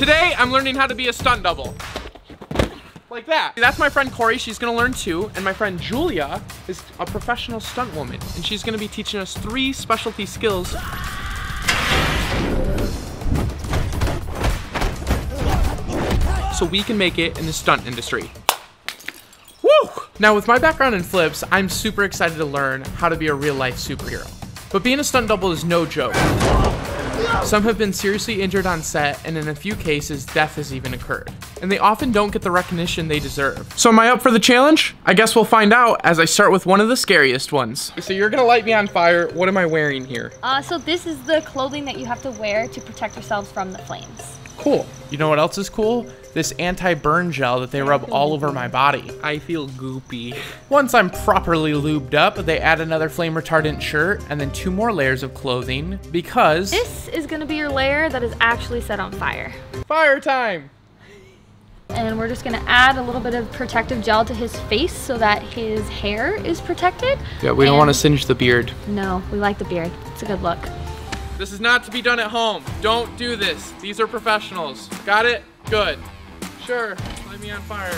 Today, I'm learning how to be a stunt double. Like that. That's my friend Corey, she's gonna learn too. And my friend Julia is a professional stunt woman. And she's gonna be teaching us 3 specialty skills. So we can make it in the stunt industry. Woo! Now with my background in flips, I'm super excited to learn how to be a real life superhero. But being a stunt double is no joke. Some have been seriously injured on set, and in a few cases, death has even occurred. And they often don't get the recognition they deserve. So am I up for the challenge? I guess we'll find out as I start with one of the scariest ones. So you're gonna light me on fire. What am I wearing here? So this is the clothing that you have to wear to protect yourselves from the flames. Cool. You know what else is cool? This anti-burn gel that they rub all over my body. I feel goopy. Once I'm properly lubed up, they add another flame retardant shirt and then 2 more layers of clothing because this is gonna be your layer that is actually set on fire. Fire time! And we're just gonna add a little bit of protective gel to his face so that his hair is protected. Yeah, we don't want to singe the beard. No, we like the beard. It's a good look. This is not to be done at home. Don't do this. These are professionals. Got it? Good. Sure, light me on fire.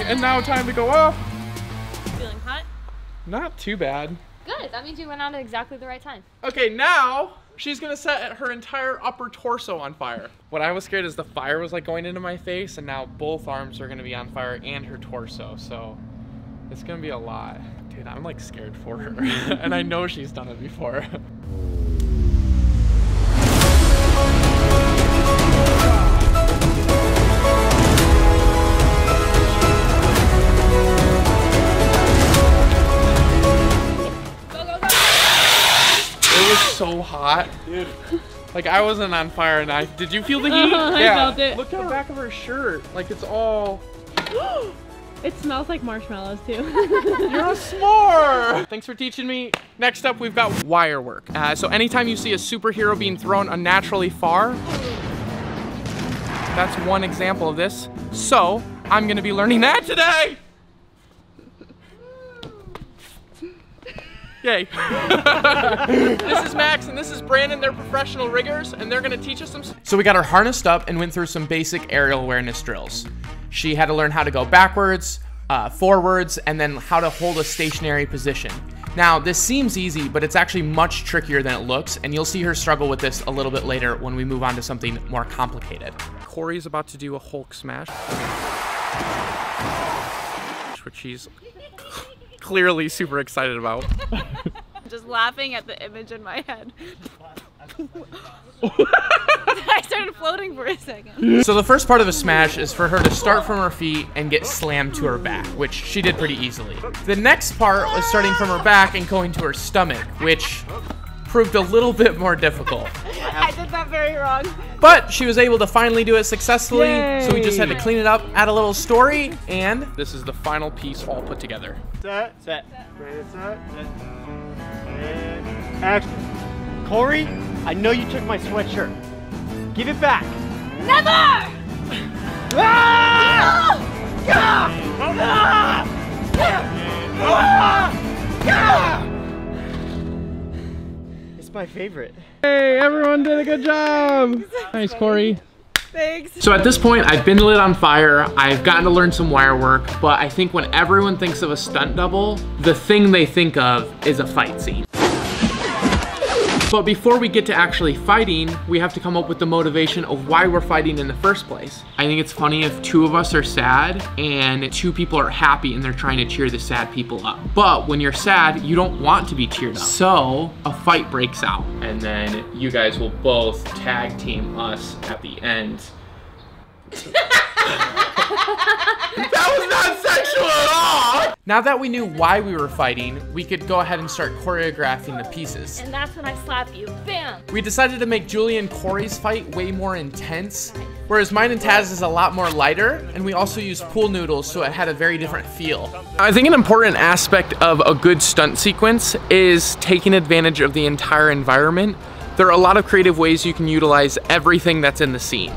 And now time to go off. Feeling hot? Not too bad. Good, that means you went on at exactly the right time. Okay, now she's gonna set her entire upper torso on fire. What I was scared is the fire was like going into my face, and now both arms are gonna be on fire and her torso, so it's gonna be a lot. Dude, I'm like scared for her. And I know she's done it before. It was so hot. Dude. Like I wasn't on fire and did you feel the heat? I felt it. Look at the back of her shirt. Like it's all. It smells like marshmallows too. You're a s'more! Thanks for teaching me. Next up, we've got wire work. So anytime you see a superhero being thrown unnaturally far, that's one example of this. So I'm gonna be learning that today. Yay. This is Max and this is Brandon. They're professional riggers and they're gonna teach us some. So we got her harnessed up and went through some basic aerial awareness drills. She had to learn how to go backwards, forwards, and then how to hold a stationary position. Now, this seems easy, but it's actually much trickier than it looks, and you'll see her struggle with this a little bit later when we move on to something more complicated. Corey's about to do a Hulk smash, which she's clearly super excited about. Just laughing at the image in my head. I started floating for a second. So the first part of a smash is for her to start from her feet and get slammed to her back, which she did pretty easily. The next part was starting from her back and going to her stomach, which proved a little bit more difficult. I did that very wrong. But she was able to finally do it successfully, Yay. so we just had to clean it up, add a little story, and this is the final piece all put together. Set. Set. Set. And action. Corey, I know you took my sweatshirt. Give it back. Never! Ah! Ah! Ah! Ah! Ah! It's my favorite. Hey, everyone did a good job. Nice, Corey. Thanks. So at this point, I've been lit on fire. I've gotten to learn some wire work, but I think when everyone thinks of a stunt double, the thing they think of is a fight scene. But before we get to actually fighting, we have to come up with the motivation of why we're fighting in the first place. I think it's funny if 2 of us are sad and 2 people are happy and they're trying to cheer the sad people up. But when you're sad, you don't want to be cheered up. So a fight breaks out. And then you guys will both tag team us at the end. That was not sexual at all! Now that we knew why we were fighting, we could go ahead and start choreographing the pieces. And that's when I slap you. Bam! We decided to make Julie and Corey's fight way more intense, whereas mine and Taz is a lot more lighter, and we also used pool noodles, so it had a very different feel. I think an important aspect of a good stunt sequence is taking advantage of the entire environment. There are a lot of creative ways you can utilize everything that's in the scene.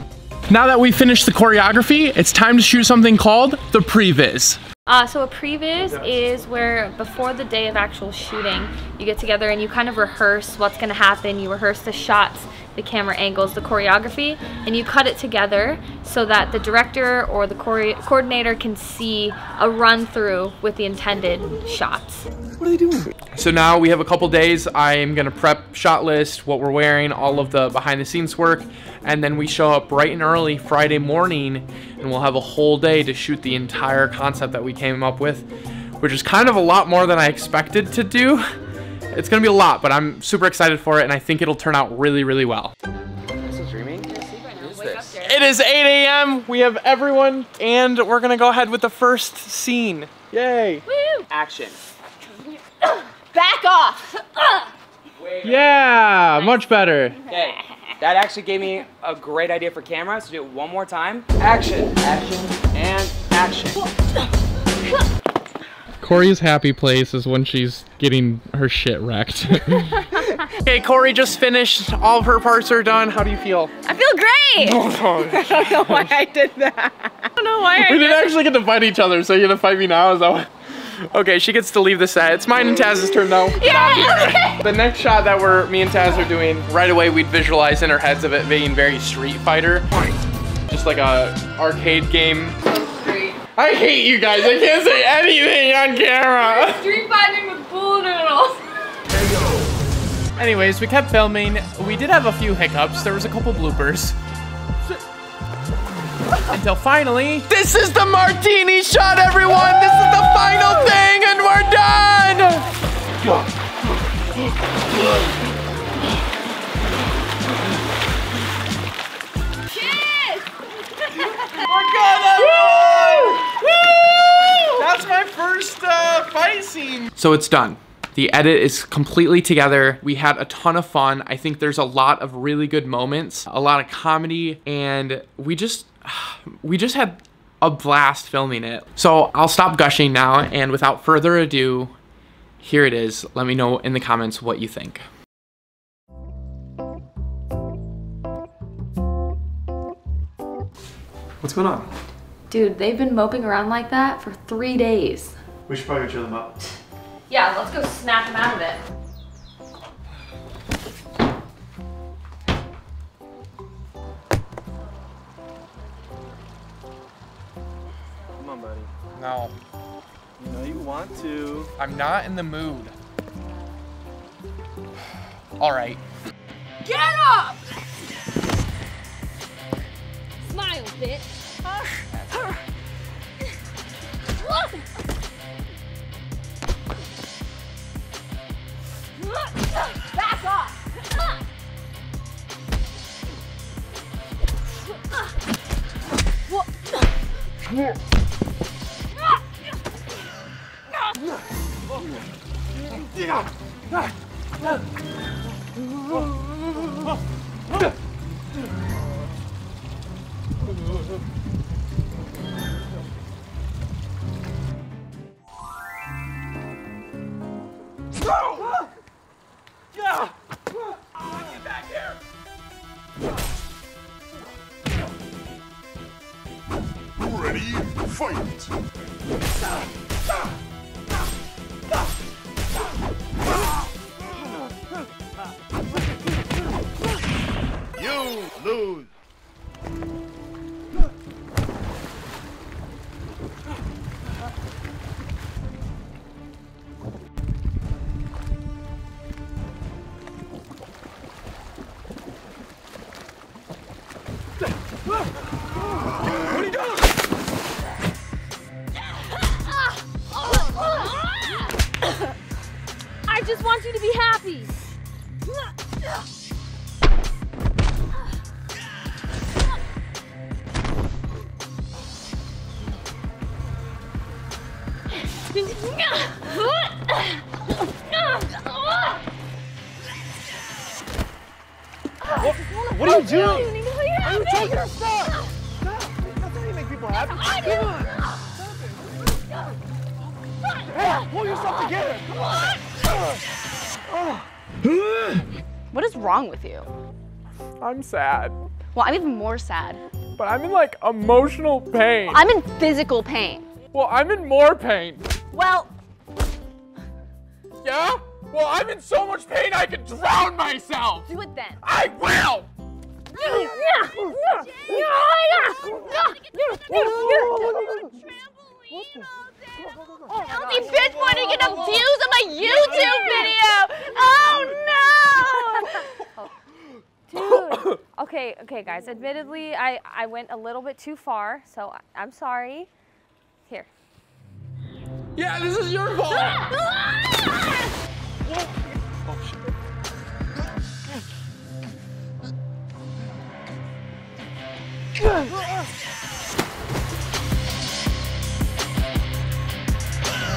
Now that we finished the choreography, it's time to shoot something called the previs. So a previs is where before the day of actual shooting, you get together and you kind of rehearse what's gonna happen. You rehearse the shots, the camera angles, the choreography, and you cut it together so that the director or the coordinator can see a run through with the intended shots. What are they doing? So now we have a couple days. I'm gonna prep shot list, what we're wearing, all of the behind the scenes work, and then we show up bright and early Friday morning and we'll have a whole day to shoot the entire concept that we came up with, which is kind of a lot more than I expected to do. It's gonna be a lot, but I'm super excited for it and I think it'll turn out really, really well. Still dreaming? It is 8 a.m. We have everyone and we're gonna go ahead with the first scene. Yay. Woo! Action. Back off. Yeah, much better. Okay, that actually gave me a great idea for camera, so do it one more time. Action, action, and action. Corey's happy place is when she's getting her shit wrecked. Okay, Corey just finished. All of her parts are done. How do you feel? I feel great. I don't know why I did that. I don't know why I We did didn't actually get to fight each other, so you're gonna fight me now? Is that what? Okay, she gets to leave the set. It's mine and Taz's turn though. Yeah. The next shot that me and Taz are doing, right away we'd visualize in our heads of it being very Street Fighter. Just like a arcade game. I hate you guys. I can't say anything on camera. Street fighting with pool noodles. Anyways, we kept filming. We did have a few hiccups. There was a couple bloopers. Until finally, this is the martini shot, everyone! This is the final thing, and we're done! Cheers. We're good, everyone! Woo! That's my first fight scene. So it's done. The edit is completely together. We had a ton of fun. I think there's a lot of really good moments, a lot of comedy, and we just had a blast filming it. So I'll stop gushing now, and without further ado, here it is. Let me know in the comments what you think. What's going on? Dude, they've been moping around like that for 3 days. We should probably cheer them up. Yeah, let's go snap them out of it. Come on, buddy. No, You know you want to. I'm not in the mood. All right. Get up. Smile, bitch. Back off. Get back here. Ready, fight! You lose! I just want you to be happy. What are you doing? You need to be happy. Take your stuff! Stop! That's how you make people happy. Come on! Hey, pull yourself together! Come on! What is wrong with you? I'm sad. Well, I'm even more sad. but I'm in like emotional pain. I'm in physical pain. Well, I'm in more pain. Well, Yeah? Well, I'm in so much pain I could drown myself. do it then. I will. Elsie Fishborn are gonna views on my YouTube video. Oh no! Dude. Okay, guys. Admittedly, I went a little bit too far, so I'm sorry. Here. Yeah, this is your fault.